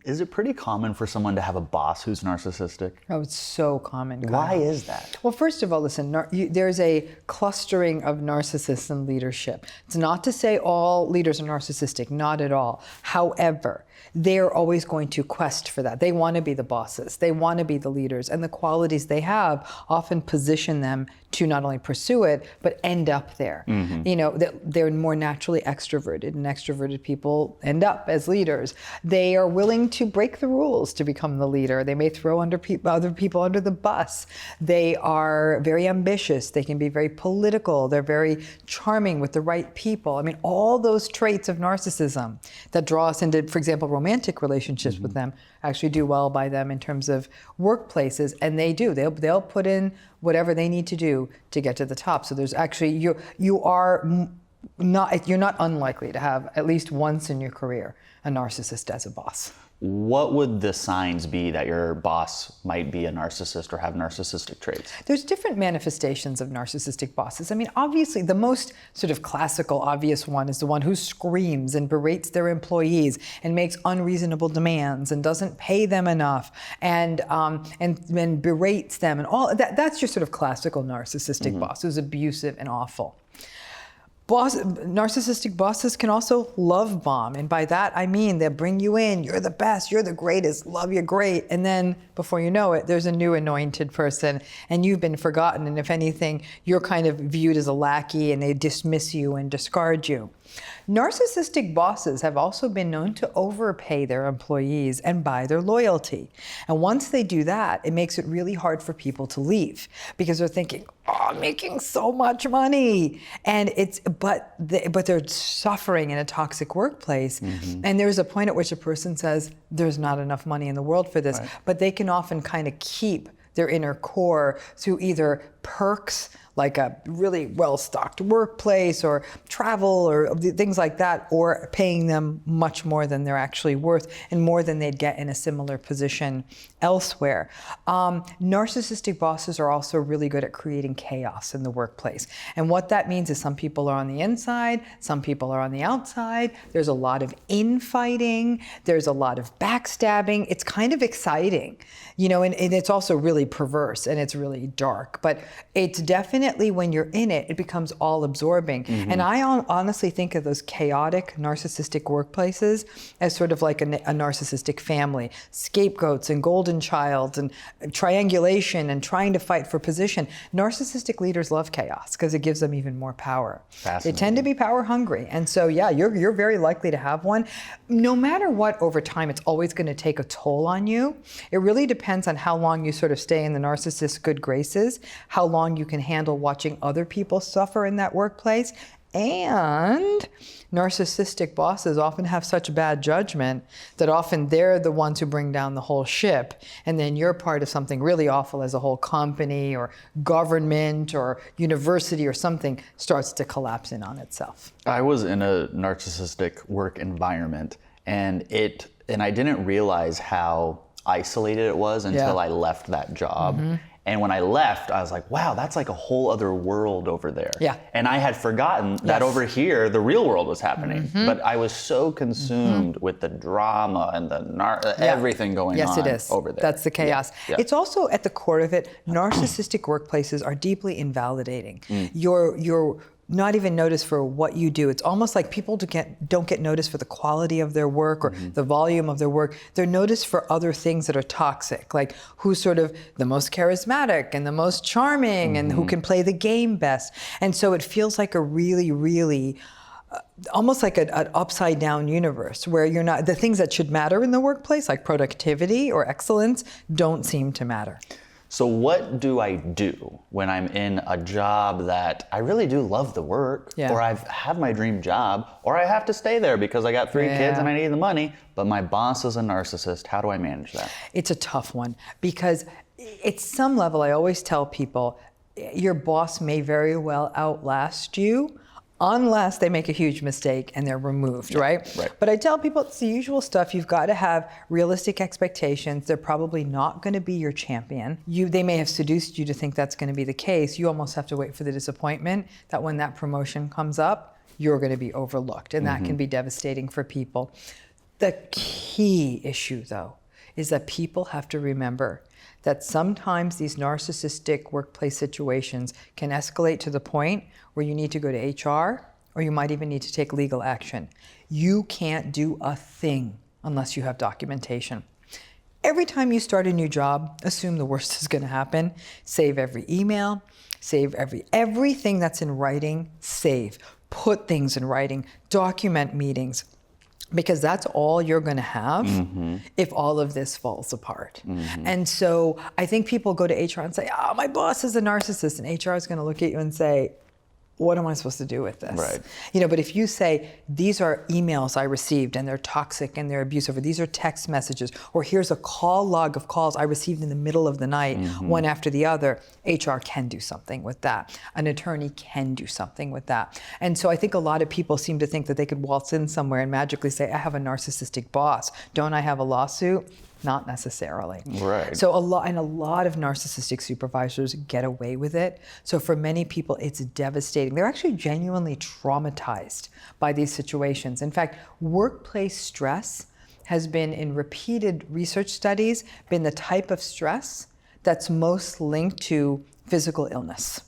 Is it pretty common for someone to have a boss who's narcissistic? Oh, it's so common, Kyle. Why is that? Well, first of all, listen, there's a clustering of narcissists in leadership. It's not to say all leaders are narcissistic, not at all. However, they're always going to quest for that. They want to be the bosses. They want to be the leaders. And the qualities they have often position them to not only pursue it, but end up there. You know, they're more naturally extroverted, and extroverted people end up as leaders. They are willing to break the rules to become the leader. They may throw other people under the bus. They are very ambitious. They can be very political. They're very charming with the right people. I mean, all those traits of narcissism that draw us into, for example, romantic relationships with them actually do well by them in terms of workplaces, and they do. They'll put in whatever they need to do to get to the top. So there's actually, you're not unlikely to have at least once in your career a narcissist as a boss. What would the signs be that your boss might be a narcissist or have narcissistic traits? There's different manifestations of narcissistic bosses. I mean, obviously, the most sort of classical, obvious one is the one who screams and berates their employees and makes unreasonable demands and doesn't pay them enough and berates them and all. That's your sort of classical narcissistic boss who's abusive and awful. Narcissistic bosses can also love bomb. And by that, I mean, they'll bring you in, you're the best, you're the greatest, love you, great. And then before you know it, there's a new anointed person and you've been forgotten. And if anything, you're kind of viewed as a lackey and they dismiss you and discard you. Narcissistic bosses have also been known to overpay their employees and buy their loyalty. And once they do that, it makes it really hard for people to leave because they're thinking, oh, I'm making so much money. And but they're suffering in a toxic workplace. And there's a point at which a person says, there's not enough money in the world for this. Right. But they can often kind of keep their inner core through either perks, like a really well-stocked workplace or travel or things like that, or paying them much more than they're actually worth and more than they'd get in a similar position elsewhere. Narcissistic bosses are also really good at creating chaos in the workplace. And what that means is some people are on the inside, some people are on the outside. There's a lot of infighting. There's a lot of backstabbing. It's kind of exciting, you know, and it's also really perverse and it's really dark. But it's definitely, when you're in it, it becomes all absorbing. And I honestly think of those chaotic narcissistic workplaces as sort of like a narcissistic family. Scapegoats and golden child and triangulation and trying to fight for position. Narcissistic leaders love chaos because it gives them even more power. They tend to be power hungry. And so, yeah, you're very likely to have one. No matter what, over time, it's always going to take a toll on you. It really depends on how long you sort of stay in the narcissist's good graces, how long you can handle watching other people suffer in that workplace. And narcissistic bosses often have such bad judgment that often they're the ones who bring down the whole ship. And then you're part of something really awful as a whole company or government or university or something starts to collapse in on itself. I was in a narcissistic work environment and I didn't realize how isolated it was until I left that job. And when I left, I was like, wow, that's like a whole other world over there. Yeah. And I had forgotten that over here, the real world was happening. But I was so consumed with the drama and the everything going on over there. That's the chaos. It's also at the core of it, narcissistic workplaces are deeply invalidating. You're not even noticed for what you do. It's almost like people don't get noticed for the quality of their work or the volume of their work. They're noticed for other things that are toxic, like who's sort of the most charismatic and the most charming and who can play the game best. And so it feels like a really, really almost like an upside down universe where you're not, the things that should matter in the workplace, like productivity or excellence, don't seem to matter. So what do I do when I'm in a job that I really do love the work, or I have my dream job, or I have to stay there because I got 3 kids and I need the money, but my boss is a narcissist? How do I manage that? It's a tough one because at some level, I always tell people, your boss may very well outlast you, unless they make a huge mistake and they're removed, right? But I tell people it's the usual stuff. You've got to have realistic expectations. They're probably not going to be your champion. They may have seduced you to think that's going to be the case. You almost have to wait for the disappointment that when that promotion comes up, you're going to be overlooked, and that can be devastating for people. The key issue, though, is that people have to remember that sometimes these narcissistic workplace situations can escalate to the point where you need to go to HR, or you might even need to take legal action. You can't do a thing unless you have documentation. Every time you start a new job, assume the worst is going to happen. Save every email, save everything that's in writing, save. Put things in writing, document meetings, because that's all you're going to have if all of this falls apart. And so I think people go to HR and say, oh, my boss is a narcissist, and HR is going to look at you and say, what am I supposed to do with this? Right. You know, but if you say, these are emails I received and they're toxic and they're abusive, or these are text messages, or here's a call log of calls I received in the middle of the night, one after the other, HR can do something with that. An attorney can do something with that. And so I think a lot of people seem to think that they could waltz in somewhere and magically say, I have a narcissistic boss. Don't I have a lawsuit? Not necessarily. Right. So a lot of narcissistic supervisors get away with it. So for many people, it's devastating. They're actually genuinely traumatized by these situations. In fact, workplace stress has been, in repeated research studies, been the type of stress that's most linked to physical illness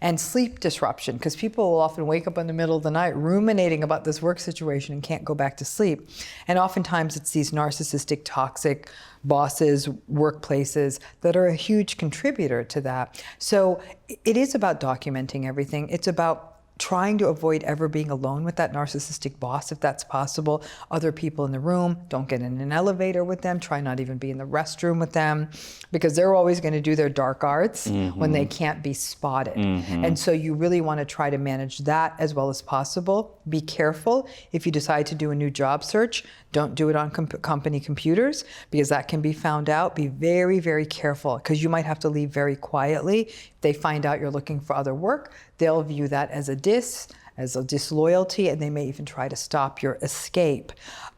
and sleep disruption, because people will often wake up in the middle of the night ruminating about this work situation and can't go back to sleep. And oftentimes it's these narcissistic, toxic bosses, workplaces that are a huge contributor to that. So it is about documenting everything. It's about trying to avoid ever being alone with that narcissistic boss, if that's possible. Other people in the room, don't get in an elevator with them, try not even be in the restroom with them, because they're always going to do their dark arts when they can't be spotted. And so you really want to try to manage that as well as possible. Be careful if you decide to do a new job search. Don't do it on company computers, because that can be found out. Be very, very careful, because you might have to leave very quietly. If they find out you're looking for other work, they'll view that as a disloyalty, and they may even try to stop your escape.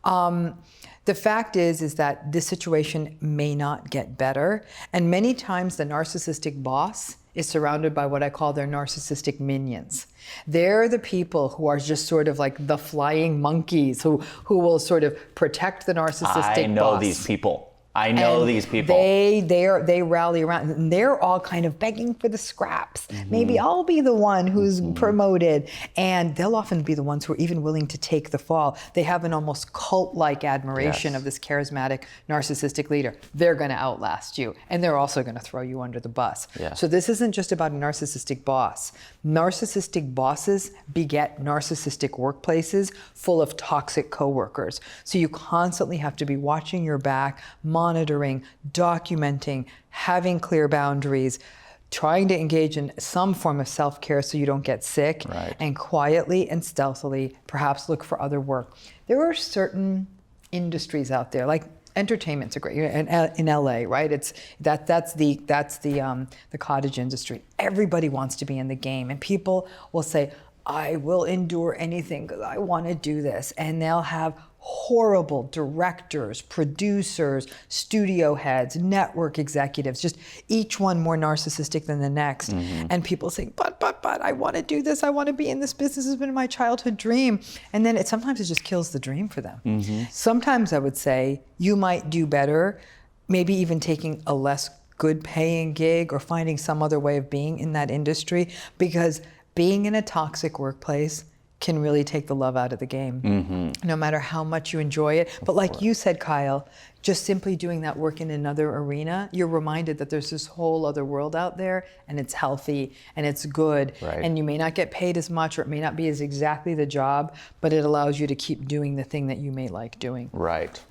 The fact is that this situation may not get better. And many times the narcissistic boss is surrounded by what I call their narcissistic minions. They're the people who are just sort of like the flying monkeys who will sort of protect the narcissistic boss. I know these people. I know these people. They rally around, and they're all kind of begging for the scraps. Maybe I'll be the one who's promoted. And they'll often be the ones who are even willing to take the fall. They have an almost cult-like admiration of this charismatic, narcissistic leader. They're going to outlast you, and they're also going to throw you under the bus. So this isn't just about a narcissistic boss. Narcissistic bosses beget narcissistic workplaces full of toxic coworkers. So you constantly have to be watching your back, monitoring, documenting, having clear boundaries, trying to engage in some form of self-care so you don't get sick, and quietly and stealthily perhaps look for other work. There are certain industries out there, like entertainment's a great, in LA, right? That's the cottage industry. Everybody wants to be in the game, and people will say, I will endure anything because I want to do this. And they'll have horrible directors, producers, studio heads, network executives, just each one more narcissistic than the next. And people saying, but, I want to do this. I want to be in this business. It's been my childhood dream. And then sometimes it just kills the dream for them. Sometimes I would say you might do better, maybe even taking a less good paying gig or finding some other way of being in that industry, because being in a toxic workplace can really take the love out of the game, no matter how much you enjoy it. But like you said, Kyle, just simply doing that work in another arena, you're reminded that there's this whole other world out there, and it's healthy and it's good. And you may not get paid as much, or it may not be as exactly the job, but it allows you to keep doing the thing that you may like doing. Right.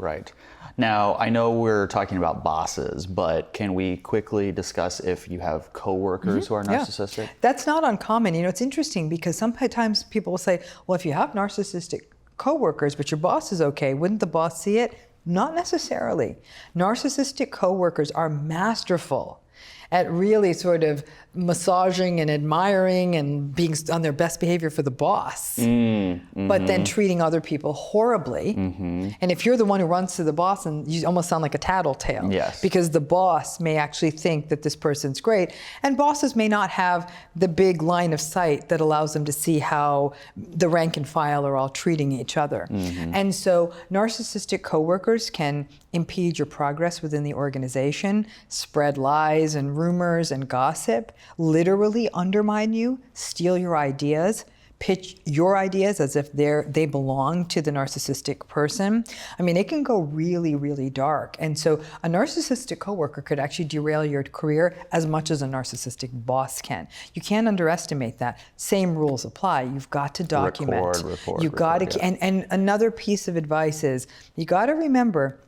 Now, I know we're talking about bosses, but can we quickly discuss if you have coworkers who are narcissistic? Yeah. That's not uncommon. It's interesting because sometimes people will say, well, if you have narcissistic coworkers, but your boss is okay, wouldn't the boss see it? Not necessarily. Narcissistic coworkers are masterful at really sort of massaging and admiring and being on their best behavior for the boss, but then treating other people horribly. And if you're the one who runs to the boss, and you almost sound like a tattletale, because the boss may actually think that this person's great, and bosses may not have the big line of sight that allows them to see how the rank and file are all treating each other. And so narcissistic coworkers can impede your progress within the organization, spread lies and rumors and gossip, literally undermine you, steal your ideas, pitch your ideas as if they belong to the narcissistic person. I mean, it can go really, really dark. And so a narcissistic coworker could actually derail your career as much as a narcissistic boss can. You can't underestimate that. Same rules apply. You've got to document. And another piece of advice is you got to remember,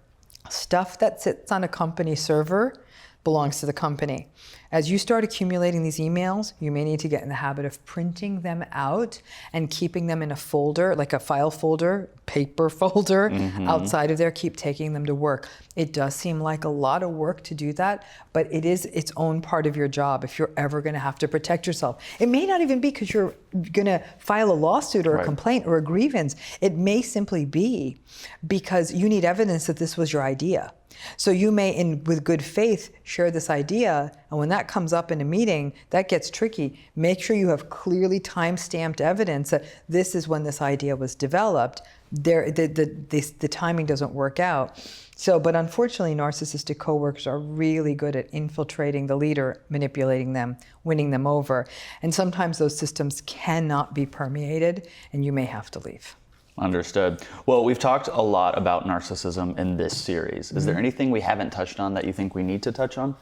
stuff that sits on a company server belongs to the company. As you start accumulating these emails, you may need to get in the habit of printing them out and keeping them in a folder, like a file folder, paper folder, outside of there. Keep taking them to work. It does seem like a lot of work to do that, but it is its own part of your job if you're ever going to have to protect yourself. It may not even be because you're going to file a lawsuit or a complaint or a grievance. It may simply be because you need evidence that this was your idea. So you may, with good faith, share this idea, and when that comes up in a meeting, that gets tricky. Make sure you have clearly time-stamped evidence that this is when this idea was developed. The timing doesn't work out. So, but unfortunately, narcissistic coworkers are really good at infiltrating the leader, manipulating them, winning them over. And sometimes those systems cannot be permeated, and you may have to leave. Understood. Well, we've talked a lot about narcissism in this series. Is there anything we haven't touched on that you think we need to touch on?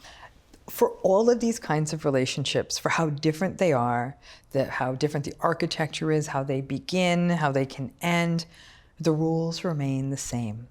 For all of these kinds of relationships, for how different they are, how different the architecture is, how they begin, how they can end, the rules remain the same.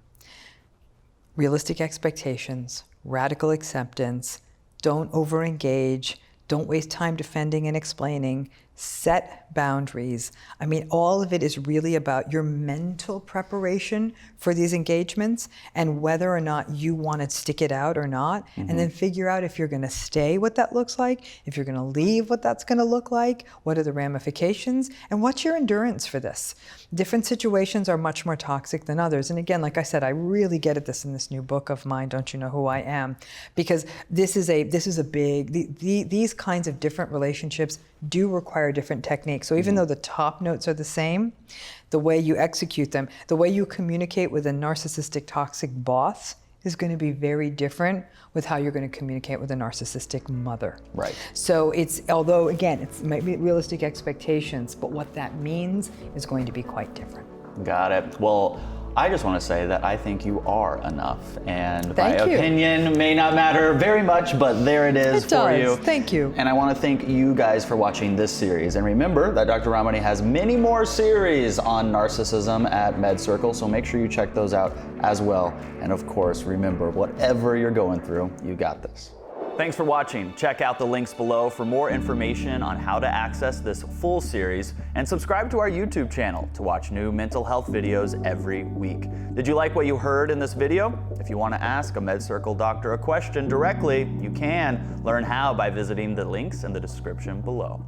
Realistic expectations, radical acceptance, don't over-engage, don't waste time defending and explaining, set boundaries. I mean, all of it is really about your mental preparation for these engagements and whether or not you want to stick it out or not, and then figure out if you're going to stay, what that looks like, if you're going to leave, what that's going to look like, what are the ramifications, and what's your endurance for this. Different situations are much more toxic than others. And again, like I said, I really get at this in this new book of mine, Don't You Know Who I Am? Because this is a big, these kinds of different relationships do require different techniques. So even though the top notes are the same, the way you execute them, the way you communicate with a narcissistic toxic boss is going to be very different with how you're going to communicate with a narcissistic mother. Right. So although again, it's maybe realistic expectations, but what that means is going to be quite different. Got it. Well, I just want to say that I think you are enough, and my opinion may not matter very much, but there it is for you. Thank you. And I want to thank you guys for watching this series. And remember that Dr. Ramani has many more series on narcissism at MedCircle, so make sure you check those out as well. And of course, remember, whatever you're going through, you got this. Thanks for watching. Check out the links below for more information on how to access this full series, and subscribe to our YouTube channel to watch new mental health videos every week. Did you like what you heard in this video? If you want to ask a MedCircle doctor a question directly, you can learn how by visiting the links in the description below.